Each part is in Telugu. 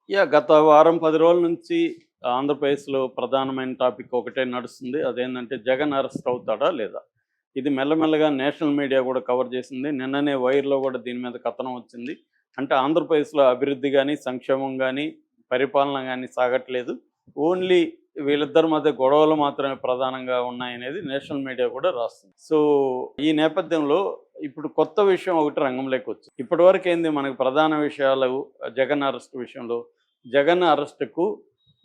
గత వారం 10 రోజుల నుంచి ఆంధ్రప్రదేశ్‌లో ప్రధానమైన టాపిక్ ఒకటే నడుస్తుంది. అదేంటంటే జగన్ అరెస్ట్ అవుతాడా? లేదా? ఇది మెల్లమెల్లగా నేషనల్ మీడియా కూడా కవర్ చేసింది. నిన్ననే వైర్‌లో కూడా దీని మీద కథనం వచ్చింది. అంటే ఆంధ్రప్రదేశ్‌లో అభివృద్ధి గాని, సంక్షేమం గాని, పరిపాలన గాని సాగట్లేదు. ఓన్లీ వీళ్ళిద్దరి మధ్య గొడవలు మాత్రమే ప్రధానంగా ఉన్నాయనేది నేషనల్ మీడియా కూడా రాస్తుంది. సో, ఈ నేపథ్యంలో ఇప్పుడు కొత్త విషయం ఒకటి రంగంలోకి వచ్చింది. ఇప్పటివరకేంది మనకు ప్రధాన విషయాలు జగన్ అరెస్ట్ విషయంలో జగన్ అరెస్ట్‌కు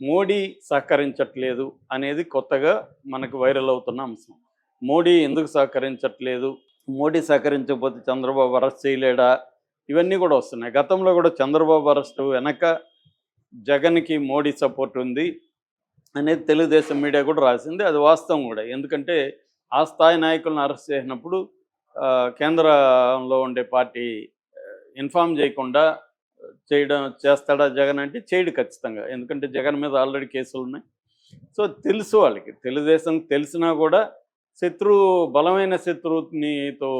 మోడీ సహకరించట్లేదు అనేది కొత్తగా మనకు వైరల్ అవుతున్న అంశం. మోడీ ఎందుకు సహకరించట్లేదు? మోడీ సహకరించకపోతే చంద్రబాబు అరెస్ట్ చేయలేడా? ఇవన్నీ కూడా వస్తున్నాయి. గతంలో కూడా చంద్రబాబు అరెస్టు వెనక జగన్‌కి మోడీ సపోర్ట్ ఉంది అనేది తెలుగుదేశం మీడియా కూడా రాసింది. అది వాస్తవం కూడా. ఎందుకంటే ఆ స్థాయి నాయకులను అరెస్ట్ చేసినప్పుడు కేంద్రంలో ఉండే పార్టీ ఇన్ఫార్మ్ చేయకుండా చేస్తాడా జగన్ అంటే చేయడు ఖచ్చితంగా. ఎందుకంటే జగన్ మీద ఆల్రెడీ కేసులున్నాయి. సో, తెలుసు వాళ్ళకి. తెలుగుదేశం తెలిసినా కూడా బలమైన శత్రువునితో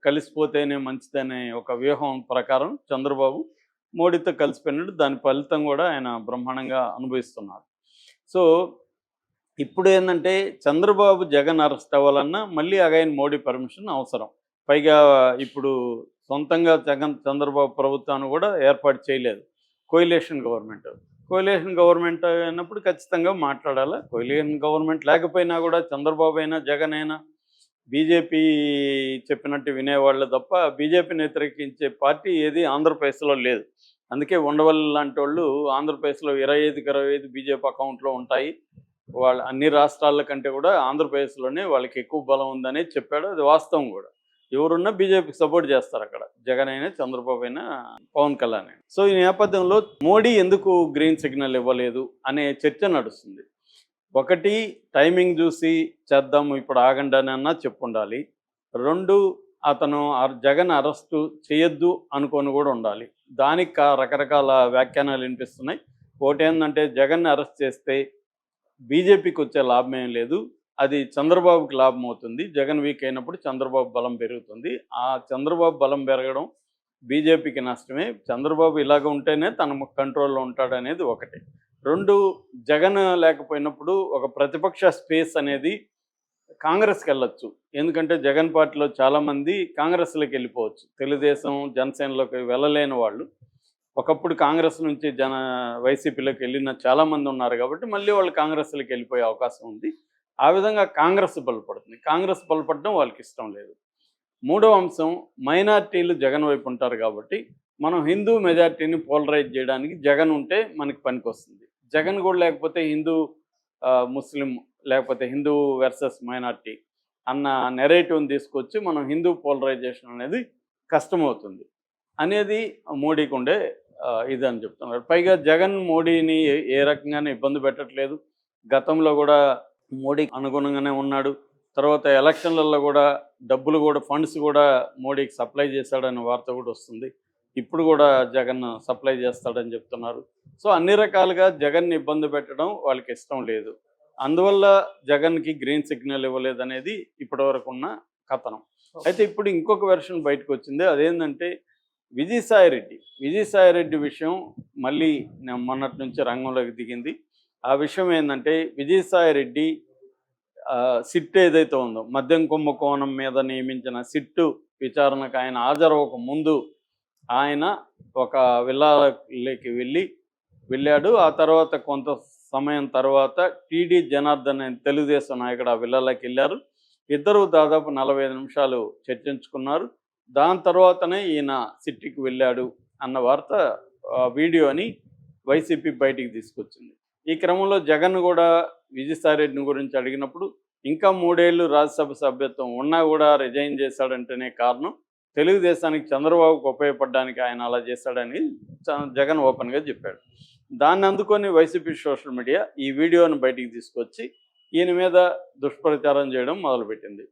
కలిసిపోతేనే మంచిదనే ఒక వ్యూహం ప్రకారం చంద్రబాబు మోడీతో కలిసిపోయినాడు. దాని ఫలితం కూడా ఆయన బ్రహ్మాండంగా అనుభవిస్తున్నారు. సో, ఇప్పుడేందంటే చంద్రబాబు జగన్ అరెస్ట్ అవ్వాలన్నా మళ్ళీ అగైన్ మోడీ పర్మిషన్ అవసరం. పైగా ఇప్పుడు సొంతంగా చంద్రబాబు ప్రభుత్వాన్ని కూడా ఏర్పాటు చేయలేదు. Coalition government. కోయిలేషన్ గవర్నమెంట్ అయినప్పుడు ఖచ్చితంగా మాట్లాడాలా. కోయిలేషన్ గవర్నమెంట్ లేకపోయినా కూడా చంద్రబాబు అయినా, జగన్ అయినా బీజేపీ చెప్పినట్టు వినేవాళ్ళు తప్ప బీజేపీని వ్యతిరేకించే పార్టీ ఏది ఆంధ్రప్రదేశ్‌లో లేదు. అందుకే ఉండవల్లి లాంటోళ్ళు ఆంధ్రప్రదేశ్‌లో 25కి 25 బీజేపీ అకౌంట్‌లో ఉంటాయి. వాళ్ళ అన్ని రాష్ట్రాల కంటే కూడా ఆంధ్రప్రదేశ్‌లోనే వాళ్ళకి ఎక్కువ బలం ఉందనేది చెప్పాడు. అది వాస్తవం కూడా. ఎవరున్నా బీజేపీకి సపోర్ట్ చేస్తారక్కడ. జగన్ అయినా, చంద్రబాబు అయినా, పవన్ కళ్యాణ్ అయినా. సో, ఈ నేపథ్యంలో మోడీ ఎందుకు గ్రీన్ సిగ్నల్ ఇవ్వలేదు అనే చర్చ నడుస్తుంది. ఒకటి టైమింగ్ చూసి చేద్దాము ఇప్పుడు ఆగండి అనన్నా చెప్పుండాలి. 2 అతను జగన్ అరెస్టు చేయొద్దు అనుకోని కూడా ఉండాలి. దానికి రకరకాల వ్యాఖ్యానాలు వినిపిస్తున్నాయి. ఒకటేందంటే జగన్‌ని అరెస్ట్ చేస్తే బీజేపీకి వచ్చే లాభం ఏం లేదు. అది చంద్రబాబుకి లాభం అవుతుంది. జగన్ వీక్ అయినప్పుడు చంద్రబాబు బలం పెరుగుతుంది. ఆ చంద్రబాబు బలం పెరగడం బీజేపీకి నష్టమే. చంద్రబాబు ఇలాగ ఉంటేనే తన కంట్రోల్‌లో ఉంటాడనేది ఒకటి. 2 జగన్ లేకపోయినప్పుడు ఒక ప్రతిపక్ష స్పేస్ అనేది కాంగ్రెస్‌కెళ్ళొచ్చు. ఎందుకంటే జగన్ పార్టీలో చాలామంది కాంగ్రెస్‌లోకి వెళ్ళిపోవచ్చు. తెలుగుదేశం, జనసేనలోకి వెళ్ళలేని వాళ్ళు ఒకప్పుడు కాంగ్రెస్ నుంచి వైసీపీలోకి వెళ్ళిన చాలామంది ఉన్నారు కాబట్టి మళ్ళీ వాళ్ళు కాంగ్రెస్‌లోకి వెళ్ళిపోయే అవకాశం ఉంది. ఆ విధంగా కాంగ్రెస్ బలపడుతుంది. కాంగ్రెస్ బలపడడం వాళ్ళకి ఇష్టం లేదు. మూడో అంశం మైనారిటీలు జగన్ వైపు ఉంటారు కాబట్టి మనం హిందూ మెజారిటీని పోలరైజ్ చేయడానికి జగన్ ఉంటే మనకి పనికొస్తుంది. జగన్ కూడా లేకపోతే ముస్లిం లేకపోతే హిందూ వర్సెస్ మైనారిటీ అన్న నెరేటివ్‌ని తీసుకొచ్చి మనం హిందూ పోలరైజేషన్ అనేది కష్టమవుతుంది అనేది మోడీకి ఉండే ఇదని చెప్తున్నారు. పైగా జగన్ మోడీని ఏ రకంగానే ఇబ్బంది పెట్టట్లేదు. గతంలో కూడా మోడీకి అనుగుణంగానే ఉన్నాడు. తర్వాత ఎలక్షన్లలో కూడా డబ్బులు కూడా ఫండ్స్ కూడా మోడీకి సప్లై చేశాడనే వార్త కూడా వస్తుంది. ఇప్పుడు కూడా జగన్ సప్లై చేస్తాడని చెప్తున్నారు. సో, అన్ని రకాలుగా జగన్‌ని ఇబ్బంది పెట్టడం వాళ్ళకి ఇష్టం లేదు. అందువల్ల జగన్‌కి గ్రీన్ సిగ్నల్ ఇవ్వలేదనేది ఇప్పటివరకు ఉన్న కథనం. అయితే ఇప్పుడు ఇంకొక వెర్షన్ బయటకొచ్చింది. అదేంటంటే విజయసాయిరెడ్డి విషయం మళ్ళీ మొన్నటి నుంచి రంగంలోకి దిగింది. ఆ విషయం ఏంటంటే విజయసాయిరెడ్డి సిట్ ఏదైతే ఉందో మద్యం కుంభకోణం మీద నియమించిన సిట్టు విచారణకు ఆయన హాజరవ్వక ముందు ఆయన ఒక విల్లాలోకి వెళ్ళాడు. ఆ తర్వాత కొంత సమయం తర్వాత టీడీ జనార్దన్ అనే తెలుగుదేశం నాయకుడు ఆ విల్లాలోకి వెళ్ళారు. ఇద్దరు దాదాపు 45 నిమిషాలు చర్చించుకున్నారు. దాని తర్వాతనే ఈయన సిట్టికి వెళ్ళాడు అన్న వార్త వీడియోని వైసీపీ బయటికి తీసుకొచ్చింది. ఈ క్రమంలో జగన్ కూడా విజయసాయిరెడ్డిని గురించి అడిగినప్పుడు ఇంకా 3 ఏళ్ళు రాజ్యసభ సభ్యత్వం ఉన్నా కూడా రిజైన్ చేశాడంటేనే కారణం తెలుగుదేశానికి చంద్రబాబుకు ఉపయోగపడడానికి ఆయన అలా చేశాడని జగన్ ఓపెన్గా చెప్పాడు. దాన్ని అందుకొని వైసీపీ సోషల్ మీడియా ఈ వీడియోను బయటికి తీసుకొచ్చి ఈయన మీద దుష్ప్రచారం చేయడం మొదలుపెట్టింది.